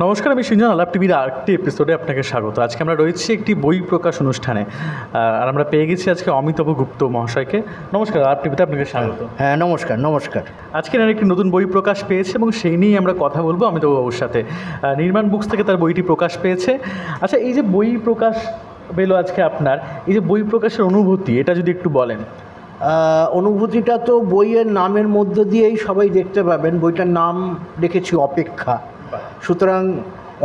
নমস্কার, আমি সিঞ্জন আলাপ টিভির আরেকটি এপিসোডে আপনাকে স্বাগত। আজকে আমরা রয়েছি একটি বই প্রকাশ অনুষ্ঠানে, আর আমরা পেয়ে গেছি আজকে অমিতাভ গুপ্ত মহাশয়কে। নমস্কার, আলাপ টিভিতে আপনাকে স্বাগত। হ্যাঁ, নমস্কার নমস্কার। আজকে একটি নতুন বই প্রকাশ পেয়েছে এবং সেই নিয়েই আমরা কথা বলবো অমিতাভ বাবুর সাথে। নির্মাণ বুকস থেকে তার বইটি প্রকাশ পেয়েছে। আচ্ছা, এই যে বই প্রকাশ পেলো আজকে, আপনার এই যে বই প্রকাশের অনুভূতি, এটা যদি একটু বলেন। অনুভূতিটা তো বইয়ের নামের মধ্য দিয়েই সবাই দেখতে পাবেন। বইটার নাম রেখেছি অপেক্ষা। সুতরাং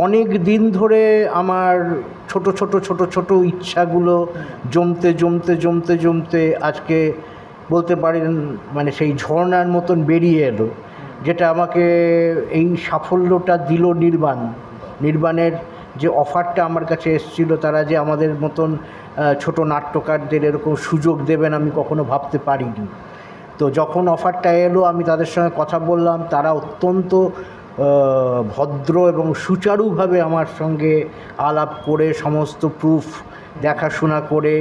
অনেক দিন ধরে আমার ছোট ছোট ছোট ছোট ইচ্ছাগুলো জমতে জমতে জমতে জমতে আজকে বলতে পারেন মানে সেই ঝর্ণার মতন বেরিয়ে এলো, যেটা আমাকে এই সাফল্যটা দিল নির্বাণের যে অফারটা আমার কাছে এসেছিল। তারা যে আমাদের মতন ছোট নাট্যকারদের এরকম সুযোগ দেবেন আমি কখনো ভাবতে পারিনি। তো যখন অফারটা এলো আমি তাদের সঙ্গে কথা বললাম। তারা অত্যন্ত ভদ্র এবং সুচারুভাবে আমার সঙ্গে আলাপ করে সমস্ত প্রুফ দেখাশোনা করে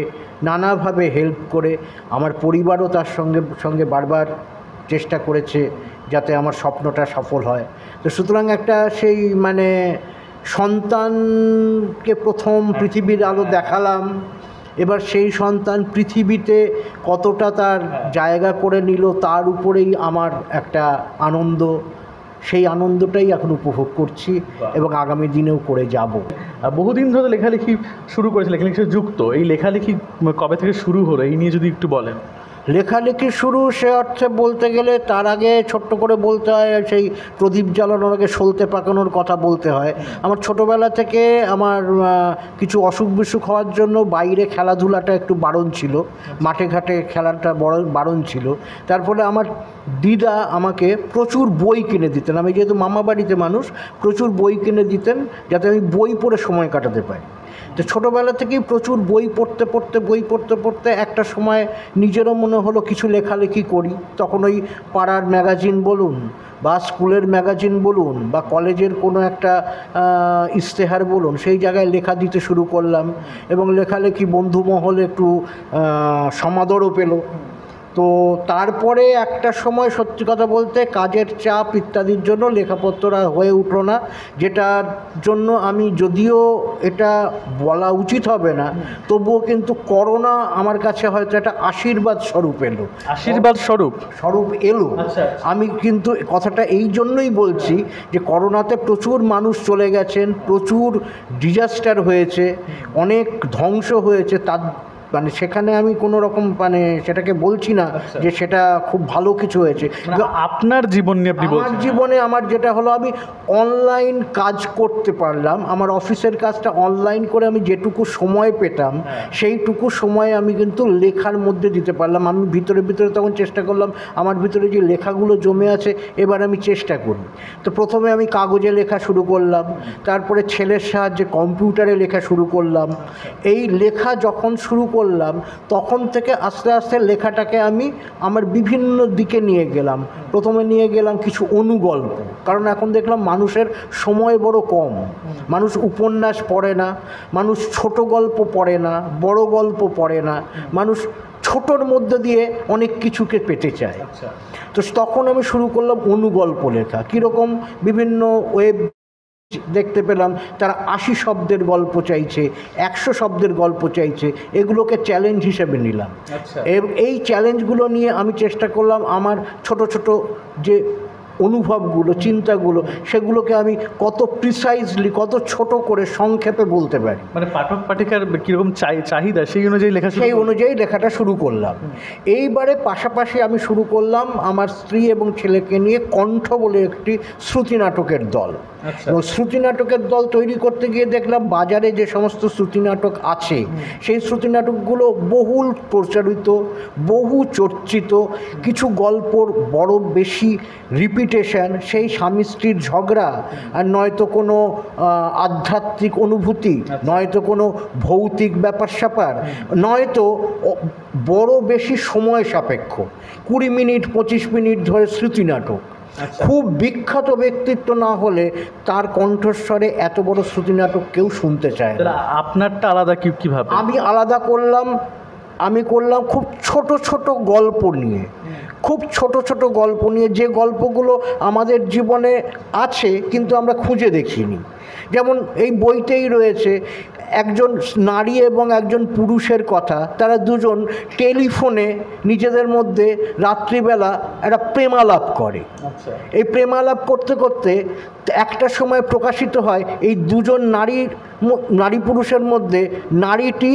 নানাভাবে হেল্প করে, আমার পরিবারও তার সঙ্গে বারবার চেষ্টা করেছে যাতে আমার স্বপ্নটা সফল হয়। তো সুতরাং একটা সেই মানে সন্তানকে প্রথম পৃথিবীর আলো দেখালাম। এবার সেই সন্তান পৃথিবীতে কতটা তার জায়গা করে নিল তার উপরেই আমার একটা আনন্দ। সেই আনন্দটাই এখন উপভোগ করছি এবং আগামী দিনেও করে যাব। বহুদিন ধরে লেখালেখি শুরু করেছে, লেখালেখি যুক্ত। এই লেখালেখি কবে থেকে শুরু হলো, এই নিয়ে যদি একটু বলেন। লেখালেখি শুরু সে অর্থে বলতে গেলে তার আগে ছোট্ট করে বলতে হয়, সেই প্রদীপ জ্বালানোর আগে সলতে পাকানোর কথা বলতে হয়। আমার ছোটোবেলা থেকে আমার কিছু অসুখ বিসুখ হওয়ার জন্য বাইরে খেলাধুলাটা একটু বারণ ছিল, মাঠে ঘাটে খেলাটা বারণ ছিল। তার ফলে আমার দিদা আমাকে প্রচুর বই কিনে দিতেন। আমি যেহেতু মামা বাড়িতে মানুষ, প্রচুর বই কিনে দিতেন যাতে আমি বই পড়ে সময় কাটাতে পারি। তো ছোটোবেলা থেকেই প্রচুর বই পড়তে পড়তে একটা সময় নিজেরও মনে হলো কিছু লেখালেখি করি। তখন ওই পাড়ার ম্যাগাজিন বলুন বা স্কুলের ম্যাগাজিন বলুন বা কলেজের কোনো একটা ইশতেহার বলুন, সেই জায়গায় লেখা দিতে শুরু করলাম এবং লেখালেখি বন্ধু মহলে একটু সমাদরও পেল। তো তারপরে একটা সময় সত্যি কথা বলতে কাজের চাপ ইত্যাদির জন্য লেখাপত্র হয়ে উঠলো না, যেটার জন্য আমি, যদিও এটা বলা উচিত হবে না, তবুও কিন্তু করোনা আমার কাছে হয়তো একটা আশীর্বাদ স্বরূপ এলো। আমি কিন্তু কথাটা এই জন্যই বলছি যে করোনাতে প্রচুর মানুষ চলে গেছেন, প্রচুর ডিজাস্টার হয়েছে, অনেক ধ্বংস হয়েছে। তার মানে সেখানে আমি কোনো রকম মানে সেটাকে বলছি না যে সেটা খুব ভালো কিছু হয়েছে। আপনার জীবন নিয়ে আপনি বলছেন? আমার জীবনে আমার যেটা হলো, আমি অনলাইন কাজ করতে পারলাম। আমার অফিসের কাজটা অনলাইন করে আমি যেটুকু সময় পেতাম সেইটুকু সময় আমি কিন্তু লেখার মধ্যে দিতে পারলাম। আমি ভিতরে তখন চেষ্টা করলাম, আমার ভিতরে যে লেখাগুলো জমে আছে এবার আমি চেষ্টা করি। তো প্রথমে আমি কাগজে লেখা শুরু করলাম, তারপরে ছেলের সাহায্যে কম্পিউটারে লেখা শুরু করলাম। এই লেখা যখন শুরু করলাম তখন থেকে আস্তে আস্তে লেখাটাকে আমি আমার বিভিন্ন দিকে নিয়ে গেলাম। প্রথমে নিয়ে গেলাম কিছু অনুগল্প, কারণ এখন দেখলাম মানুষের সময় বড় কম। মানুষ উপন্যাস পড়ে না, মানুষ ছোট গল্প পড়ে না, বড় গল্প পড়ে না, মানুষ ছোটোর মধ্যে দিয়ে অনেক কিছুকে পেতে চায়। তো তখন আমি শুরু করলাম অনুগল্প লেখা। কীরকম? বিভিন্ন ওয়েব দেখতে পেলাম তারা 80 শব্দের গল্প চাইছে, 100 শব্দের গল্প চাইছে। এগুলোকে চ্যালেঞ্জ হিসেবে নিলাম। এই চ্যালেঞ্জগুলো নিয়ে আমি চেষ্টা করলাম আমার ছোট ছোট যে অনুভবগুলো, চিন্তাগুলো, সেগুলোকে আমি কত প্রিসাইজলি, কত ছোট করে সংক্ষেপে বলতে পারি। মানে পাঠক পাঠিকার কীরকম চাহিদা সেই অনুযায়ী লেখাটা শুরু করলাম। এইবারে পাশাপাশি আমি শুরু করলাম আমার স্ত্রী এবং ছেলেকে নিয়ে কণ্ঠ বলে একটি শ্রুতি নাটকের দল। এবং শ্রুতি নাটকের দল তৈরি করতে গিয়ে দেখলাম বাজারে যে সমস্ত শ্রুতি নাটক আছে সেই শ্রুতি নাটকগুলো বহুল প্রচারিত, বহু চর্চিত। কিছু গল্পর বড় বেশি রিপিটেশন, সেই স্বামী স্ত্রীর ঝগড়া, আর নয়তো কোনো আধ্যাত্মিক অনুভূতি, নয়তো কোনো ভৌতিক ব্যাপার স্যাপার, নয়তো বড় বেশি সময় সাপেক্ষ 20 মিনিট 25 মিনিট ধরে শ্রুতি নাটক। খুব বিখ্যাত ব্যক্তিত্ব না হলে তার কণ্ঠস্বরে এত বড় শ্রুতি নাটক কেউ শুনতে চায় না। আপনারটা আলাদা কীভাবে? আমি আলাদা করলাম আমি করলাম খুব ছোট ছোট গল্প নিয়ে, খুব ছোট ছোট গল্প নিয়ে, যে গল্পগুলো আমাদের জীবনে আছে কিন্তু আমরা খুঁজে দেখিনি। যেমন এই বইতেই রয়েছে একজন নারী এবং একজন পুরুষের কথা, তারা দুজন টেলিফোনে নিজেদের মধ্যে রাত্রিবেলা একটা প্রেমালাপ করে। এই প্রেমালাপ করতে করতে একটা সময় প্রকাশিত হয় এই দুজন নারী পুরুষের মধ্যে নারীটি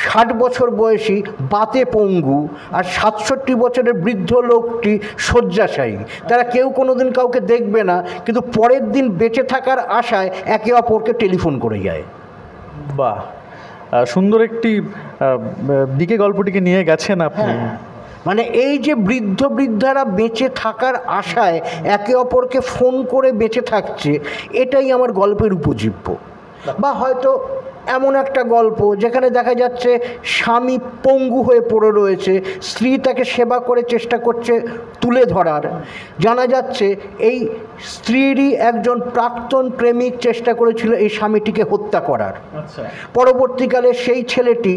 60 বছর বয়সী বাতে পঙ্গু আর 67 বছরের বৃদ্ধ লোকটি শয্যাশায়ী। তারা কেউ কোনোদিন কাউকে দেখবে না, কিন্তু পরের দিন বেঁচে থাকার আশায় একে অপরকে টেলিফোন করে যায়। বাহ, সুন্দর একটি দিকে গল্পটিকে নিয়ে গেছেন আপনি। মানে এই যে বৃদ্ধারা বেঁচে থাকার আশায় একে অপরকে ফোন করে বেঁচে থাকছে, এটাই আমার গল্পের উপজীব্য। বা হয়তো এমন একটা গল্প যেখানে দেখা যাচ্ছে স্বামী পঙ্গু হয়ে পড়ে রয়েছে, স্ত্রী তাকে সেবা করে চেষ্টা করছে তুলে ধরার, জানা যাচ্ছে এই স্ত্রীরই একজন প্রাক্তন প্রেমিক চেষ্টা করেছিল এই স্বামীটিকে হত্যা করার। পরবর্তীকালে সেই ছেলেটি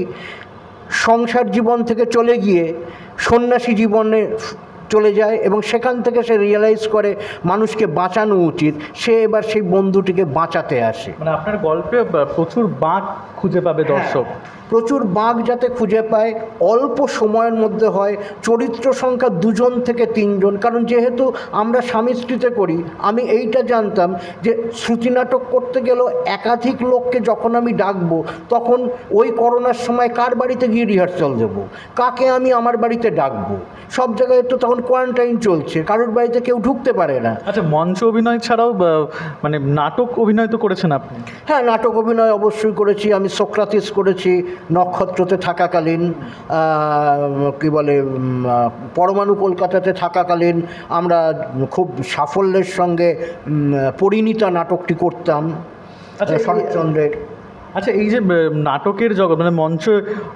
সংসার জীবন থেকে চলে গিয়ে সন্ন্যাসী জীবনে চলে যায় এবং সেখান থেকে সে রিয়েলাইজ করে মানুষকে বাঁচানো উচিত, সে এবার সেই বন্ধুটিকে বাঁচাতে আসে। মানে আপনার গল্পে প্রচুর বাঁক খুঁজে পাবে দর্শক। প্রচুর বাঁক যাতে খুঁজে পায়, অল্প সময়ের মধ্যে হয়, চরিত্র সংখ্যা 2 থেকে 3, কারণ যেহেতু আমরা স্বামী স্ত্রীতে করি, আমি এইটা জানতাম যে শ্রুতি নাটক করতে গেলেও একাধিক লোককে যখন আমি ডাকবো তখন ওই করোনার সময় কার বাড়িতে গিয়ে রিহার্সাল দেবো, কাকে আমি আমার বাড়িতে ডাকবো, সব জায়গায় তো তখন কোয়ারেন্টাইন চলছে, কারোর বাড়িতে কেউ ঢুকতে পারে না। আচ্ছা, মঞ্চ অভিনয় ছাড়াও মানে নাটক অভিনয় তো করেছেন আপনি? হ্যাঁ, নাটক অভিনয় অবশ্যই করেছি। আমি সোক্রাতিস করেছি নক্ষত্রতে থাকাকালীন, কি বলে পরমাণু কলকাতাতে থাকাকালীন আমরা খুব সাফল্যের সঙ্গে পরিণীতা নাটকটি করতাম শরৎচন্দ্রের। আচ্ছা, এই যে নাটকের জগৎ মানে মঞ্চ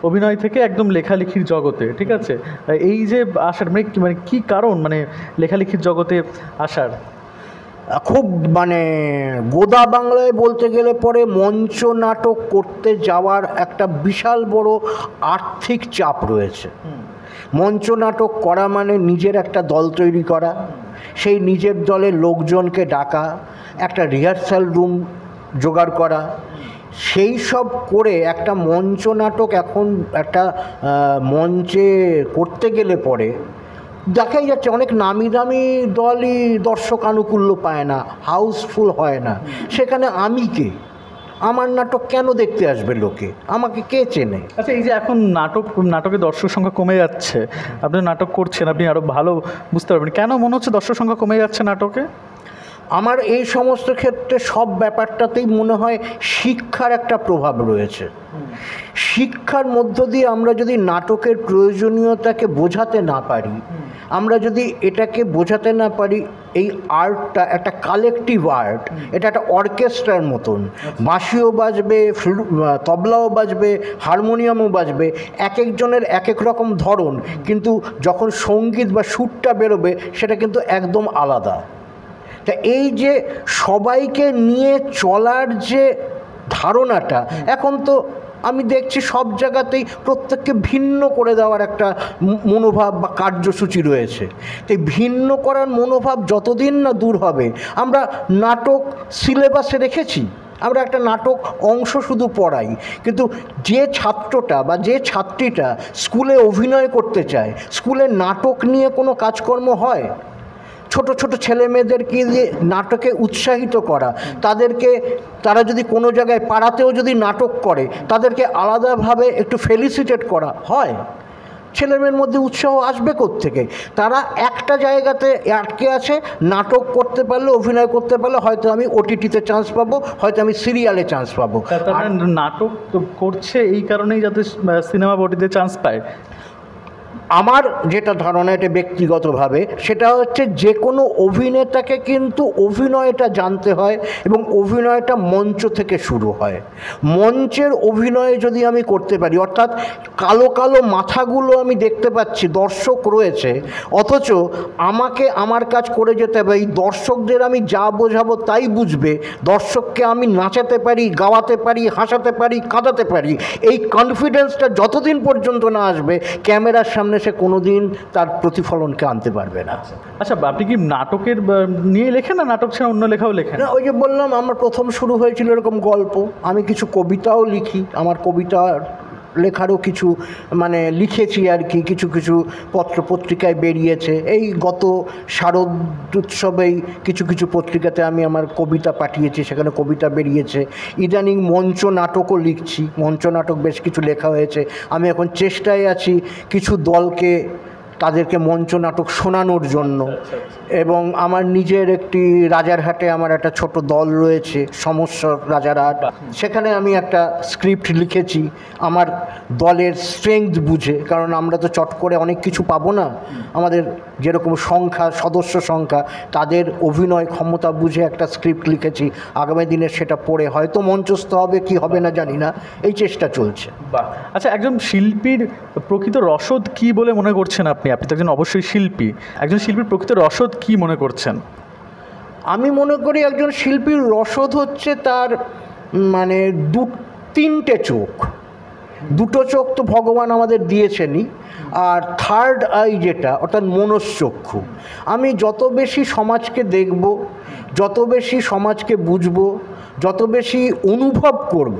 অভিনয় থেকে একদম লেখালেখির জগতে, ঠিক আছে, এই যে আসার মানে কি কারণ, মানে লেখালেখির জগতে আসার? খুব মানে গোদা বাংলায় বলতে গেলে পরে মঞ্চ নাটক করতে যাওয়ার একটা বিশাল বড় আর্থিক চাপ রয়েছে। মঞ্চ নাটক করা মানে নিজের একটা দল তৈরি করা, সেই নিজের দলের লোকজনকে ডাকা, একটা রিহার্সাল রুম জোগাড় করা, সেই সব করে একটা মঞ্চ নাটক এখন একটা মঞ্চে করতে গেলে পরে দেখাই যাচ্ছে অনেক নামি দামি দলই দর্শক আনুকূল্য পায় না, হাউসফুল হয় না। সেখানে আমি কে? আমার নাটক কেন দেখতে আসবে লোকে? আমাকে কে চেনে? আচ্ছা, এই যে এখন নাটকের দর্শক সংখ্যা কমে যাচ্ছে, আপনি নাটক করছেন, আপনি আরও ভালো বুঝতে পারবেন কেন মনে হচ্ছে দর্শক সংখ্যা কমে যাচ্ছে নাটকে? আমার এই সমস্ত ক্ষেত্রে সব ব্যাপারটাতেই মনে হয় শিক্ষার একটা প্রভাব রয়েছে। শিক্ষার মধ্য দিয়ে আমরা যদি নাটকের প্রয়োজনীয়তাকে বোঝাতে না পারি, আমরা যদি এটাকে বোঝাতে না পারি এই আর্টটা একটা কালেকটিভ আর্ট, এটা একটা অর্কেস্ট্রার মতন, বাঁশিও বাজবে, তবলাও বাজবে, হারমোনিয়ামও বাজবে, এক একজনের এক এক রকম ধরন, কিন্তু যখন সঙ্গীত বা সুরটা বেরোবে সেটা কিন্তু একদম আলাদা। তা এই যে সবাইকে নিয়ে চলার যে ধারণাটা, এখন তো আমি দেখছি সব জায়গাতেই প্রত্যেককে ভিন্ন করে দেওয়ার একটা মনোভাব বা কার্যসূচি রয়েছে। তাই ভিন্ন করার মনোভাব যতদিন না দূর হবে, আমরা নাটক সিলেবাসে রেখেছি, আমরা একটা নাটক অংশ শুধু পড়াই, কিন্তু যে ছাত্রটা বা যে ছাত্রীটা স্কুলে অভিনয় করতে চায়, স্কুলে নাটক নিয়ে কোনো কাজকর্ম হয়? ছোট ছোট ছেলে মেয়েদেরকে দিয়ে নাটকে উৎসাহিত করা, তারা যদি কোনো জায়গায় পাড়াতেও যদি নাটক করে তাদেরকে আলাদাভাবে একটু ফেলিসিটেট করা হয়, ছেলেমেয়ের মধ্যে উৎসাহ আসবে কোত্থেকে? তারা একটা জায়গাতে আটকে আছে, নাটক করতে পারলে, অভিনয় করতে পারলে হয়তো আমি ওটিটিতে চান্স পাবো, হয়তো আমি সিরিয়ালে চান্স পাবো। নাটক তো করছে এই কারণেই যাতে সিনেমা ওটিটিতে চান্স পায়। আমার যেটা ধারণা, এটা ব্যক্তিগতভাবে, সেটা হচ্ছে যে কোনো অভিনেতাকে কিন্তু অভিনয়টা জানতে হয় এবং অভিনয়টা মঞ্চ থেকে শুরু হয়। মঞ্চের অভিনয় যদি আমি করতে পারি, অর্থাৎ কালো কালো মাথাগুলো আমি দেখতে পাচ্ছি, দর্শক রয়েছে, অথচ আমাকে আমার কাজ করে যেতে হবে, এই দর্শকদের আমি যা বোঝাবো তাই বুঝবে, দর্শককে আমি নাচাতে পারি, গাওয়াতে পারি, হাসাতে পারি, কাঁদাতে পারি, এই কনফিডেন্সটা যতদিন পর্যন্ত না আসবে ক্যামেরার সামনে সে কোনোদিন তার প্রতিফলনকে আনতে পারবে না। আচ্ছা, আপনি কি নাটকের নিয়ে লেখেন, না নাটক ছাড়া অন্য লেখাও লেখেন? না, ওই যে বললাম আমার প্রথম শুরু হয়েছিল এরকম গল্প, আমি কিছু কবিতাও লিখি, আমার কবিতা লেখারও কিছু লিখেছি আর কি, কিছু কিছু পত্রিকায় বেরিয়েছে। এই গত শারদ উৎসবেই কিছু কিছু পত্রিকাতে আমি আমার কবিতা পাঠিয়েছি, সেখানে কবিতা বেরিয়েছে। ইদানিং মঞ্চ নাটকও লিখছি, মঞ্চ নাটক বেশ কিছু লেখা হয়েছে। আমি এখন চেষ্টায় আছি কিছু দলকে, তাদেরকে মঞ্চ নাটক শোনানোর জন্য। এবং আমার নিজের একটি রাজারহাটে আমার একটা ছোট দল রয়েছে, সমস্যা রাজারহাট, সেখানে আমি একটা স্ক্রিপ্ট লিখেছি আমার দলের স্ট্রেংথ বুঝে, কারণ আমরা তো চট করে অনেক কিছু পাবো না, আমাদের যেরকম সংখ্যা, সদস্য সংখ্যা, তাদের অভিনয় ক্ষমতা বুঝে একটা স্ক্রিপ্ট লিখেছি। আগামী দিনে সেটা পড়ে হয়তো মঞ্চস্থ হবে কি হবে না জানি না, এই চেষ্টা চলছে। আচ্ছা, একজন শিল্পীর প্রকৃত রসদ কি বলে মনে করছেন আপনি? আপনি তো একজন অবশ্যই শিল্পী, একজন শিল্পীর প্রকৃত রসদ কি মনে করছেন? আমি মনে করি একজন শিল্পীর রসদ হচ্ছে তার তিনটে চোখ। দুটো চোখ তো ভগবান আমাদের দিয়েছেনই, আর থার্ড আই যেটা, অর্থাৎ মনশ্চক্ষু। আমি যত বেশি সমাজকে দেখব, যত বেশি সমাজকে বুঝব, যত বেশি অনুভব করব,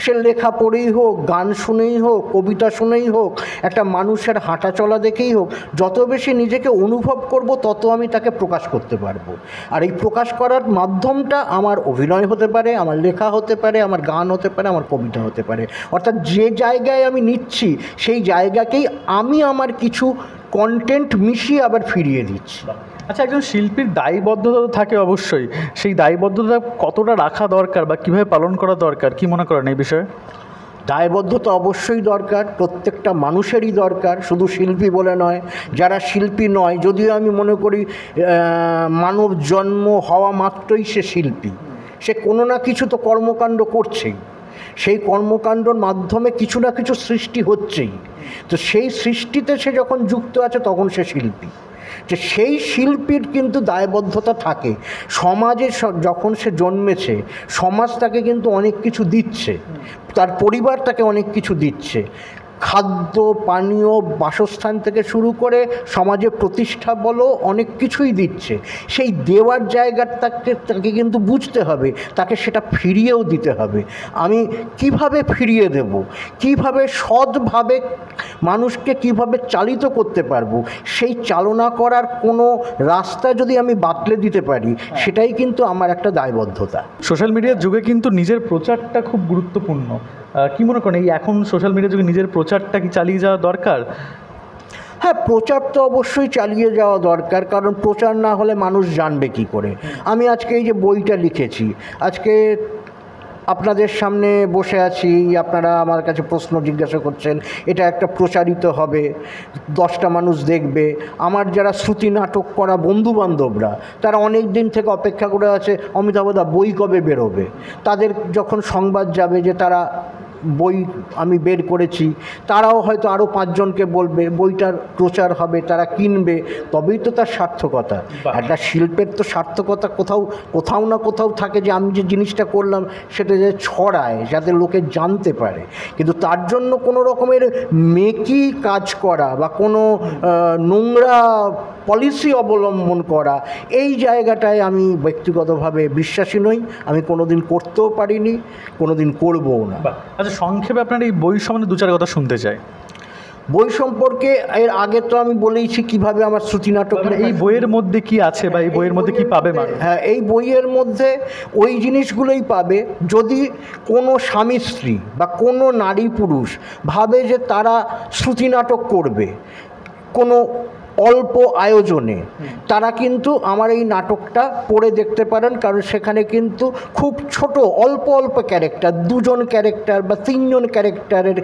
সে লেখা পড়েই হোক, গান শুনেই হোক, কবিতা শুনেই হোক, একটা মানুষের হাঁটা চলা দেখেই হোক, যত বেশি নিজেকে অনুভব করব তত আমি তাকে প্রকাশ করতে পারবো। আর এই প্রকাশ করার মাধ্যমটা আমার অভিনয় হতে পারে, আমার লেখা হতে পারে, আমার গান হতে পারে, আমার কবিতা হতে পারে। অর্থাৎ যে জায়গায় আমি নিচ্ছি সেই জায়গাকেই আমি আমার কিছু কন্টেন্ট মিশিয়ে আবার ফিরিয়ে দিচ্ছি। আচ্ছা, একজন শিল্পীর দায়বদ্ধতা তো থাকে অবশ্যই, সেই দায়বদ্ধতা কতটা রাখা দরকার বা কীভাবে পালন করা দরকার, কি মনে করেন এই বিষয়ে? দায়বদ্ধতা অবশ্যই দরকার, প্রত্যেকটা মানুষেরই দরকার, শুধু শিল্পী বলে নয়, যারা শিল্পী নয়, যদিও আমি মনে করি মানব জন্ম হওয়া মাত্রই সে শিল্পী, সে কোনো না কিছু তো কর্মকাণ্ড করছেই, সেই কর্মকাণ্ডর মাধ্যমে কিছু না কিছু সৃষ্টি হচ্ছেই, তো সেই সৃষ্টিতে সে যখন যুক্ত আছে তখন সে শিল্পী। যে সেই শিল্পীর কিন্তু দায়বদ্ধতা থাকে, সমাজে যখন সে জন্মেছে সমাজ তাকে কিন্তু অনেক কিছু দিচ্ছে, তার পরিবার তাকে অনেক কিছু দিচ্ছে, খাদ্য পানীয় বাসস্থান থেকে শুরু করে সমাজে প্রতিষ্ঠা বলো অনেক কিছুই দিচ্ছে। সেই দেওয়ার জায়গাটাকে কিন্তু বুঝতে হবে, তাকে সেটা ফিরিয়েও দিতে হবে। আমি কিভাবে ফিরিয়ে দেব, কিভাবে সৎভাবে মানুষকে কিভাবে চালিত করতে পারবো, সেই চালনা করার কোনো রাস্তা যদি আমি বাতলে দিতে পারি, সেটাই কিন্তু আমার একটা দায়বদ্ধতা। সোশ্যাল মিডিয়ার যুগে কিন্তু নিজের প্রচারটা খুব গুরুত্বপূর্ণ। কি মনে করেন, এই এখন সোশ্যাল মিডিয়ার যুগে নিজের প্রচারটা কি চালিয়ে যাওয়া দরকার? হ্যাঁ, প্রচার তো অবশ্যই চালিয়ে যাওয়া দরকার, কারণ প্রচার না হলে মানুষ জানবে কি করে। আমি আজকে এই যে বইটা লিখেছি, আজকে আপনাদের সামনে বসে আছি, আপনারা আমার কাছে প্রশ্ন জিজ্ঞাসা করছেন, এটা একটা প্রচারিত হবে, 10টা মানুষ দেখবে। আমার যারা শ্রুতি নাটক করা বন্ধুবান্ধবরা, তারা অনেক দিন থেকে অপেক্ষা করে আছে অমিতাভদা বই কবে বেরোবে। তাদের যখন সংবাদ যাবে যে তারা বই আমি বের করেছি, তারাও হয়তো আরও 5 জনকে বলবে, বইটার প্রচার হবে, তারা কিনবে, তবেই তো তার সার্থকতা। একটা শিল্পের তো সার্থকতা কোথাও না কোথাও থাকে, যে আমি যে জিনিসটা করলাম সেটা যে ছড়ায়, যাতে লোকে জানতে পারে। কিন্তু তার জন্য কোনো রকমের মেকি কাজ করা বা কোনো নোংরা পলিসি অবলম্বন করা, এই জায়গাটায় আমি ব্যক্তিগতভাবে বিশ্বাসী নই, আমি কোনোদিন করতেও পারিনি, কোনোদিন করবও না। আচ্ছা, সংক্ষেপে আপনার এই বই সম্বন্ধে 2-4 কথা শুনতে চাই। বই সম্পর্কে এর আগে তো আমি বলেইছি কিভাবে আমার শ্রুতি নাটক, এই বইয়ের মধ্যে কি আছে বা এই বইয়ের মধ্যে কি পাবে মানুষ? হ্যাঁ, এই বইয়ের মধ্যে ওই জিনিসগুলোই পাবে। যদি কোনো স্বামী স্ত্রী বা কোনো নারী পুরুষ ভাবে যে তারা শ্রুতি নাটক করবে, কোনো অল্প আয়োজনে তারা কিন্তু আমার এই নাটকটা পড়ে দেখতে পারেন, কারণ সেখানে কিন্তু খুব ছোট অল্প অল্প ক্যারেক্টার, 2জন ক্যারেক্টার বা 3জন ক্যারেক্টারের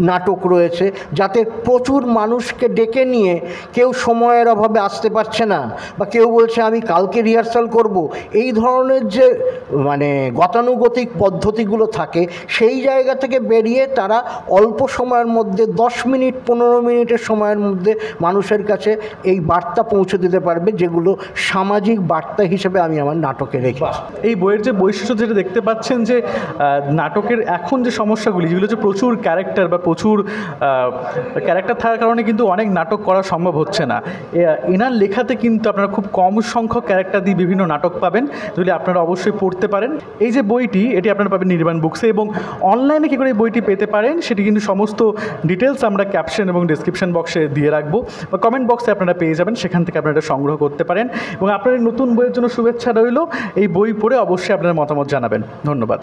নাটক রয়েছে, যাতে প্রচুর মানুষকে ডেকে নিয়ে কেউ সময়ের অভাবে আসতে পারছে না বা কেউ বলছে আমি কালকে রিহার্সাল করব, এই ধরনের যে মানে গতানুগতিক পদ্ধতিগুলো থাকে সেই জায়গা থেকে বেরিয়ে তারা অল্প সময়ের মধ্যে 10 মিনিট 15 মিনিটের সময়ের মধ্যে মানুষের কাছে এই বার্তা পৌঁছে দিতে পারবে, যেগুলো সামাজিক বার্তা হিসেবে আমি আমার নাটকে রেখেছি। এই বইয়ের যে বৈশিষ্ট্য যেটা দেখতে পাচ্ছেন যে নাটকের এখন যে সমস্যাগুলি যেগুলো হচ্ছে প্রচুর ক্যারেক্টার বা প্রচুর ক্যারেক্টার থাকার কারণে কিন্তু অনেক নাটক করা সম্ভব হচ্ছে না। এনার লেখাতে কিন্তু আপনারা খুব কম সংখ্যক ক্যারেক্টার দিয়ে বিভিন্ন নাটক পাবেন, যেগুলি আপনারা অবশ্যই পড়তে পারেন। এই যে বইটি এটি আপনারা পাবেন নির্বাণ বুকসে, এবং অনলাইনে কী করে এই বইটি পেতে পারেন সেটি কিন্তু সমস্ত ডিটেলস আমরা ক্যাপশন এবং ডিসক্রিপশন বক্সে দিয়ে রাখবো, বা কমেন্ট বক্সে আপনারা পেয়ে যাবেন, সেখান থেকে আপনারা সংগ্রহ করতে পারেন। এবং আপনার নতুন বইয়ের জন্য শুভেচ্ছা রইল। এই বই পড়ে অবশ্যই আপনারা মতামত জানাবেন। ধন্যবাদ।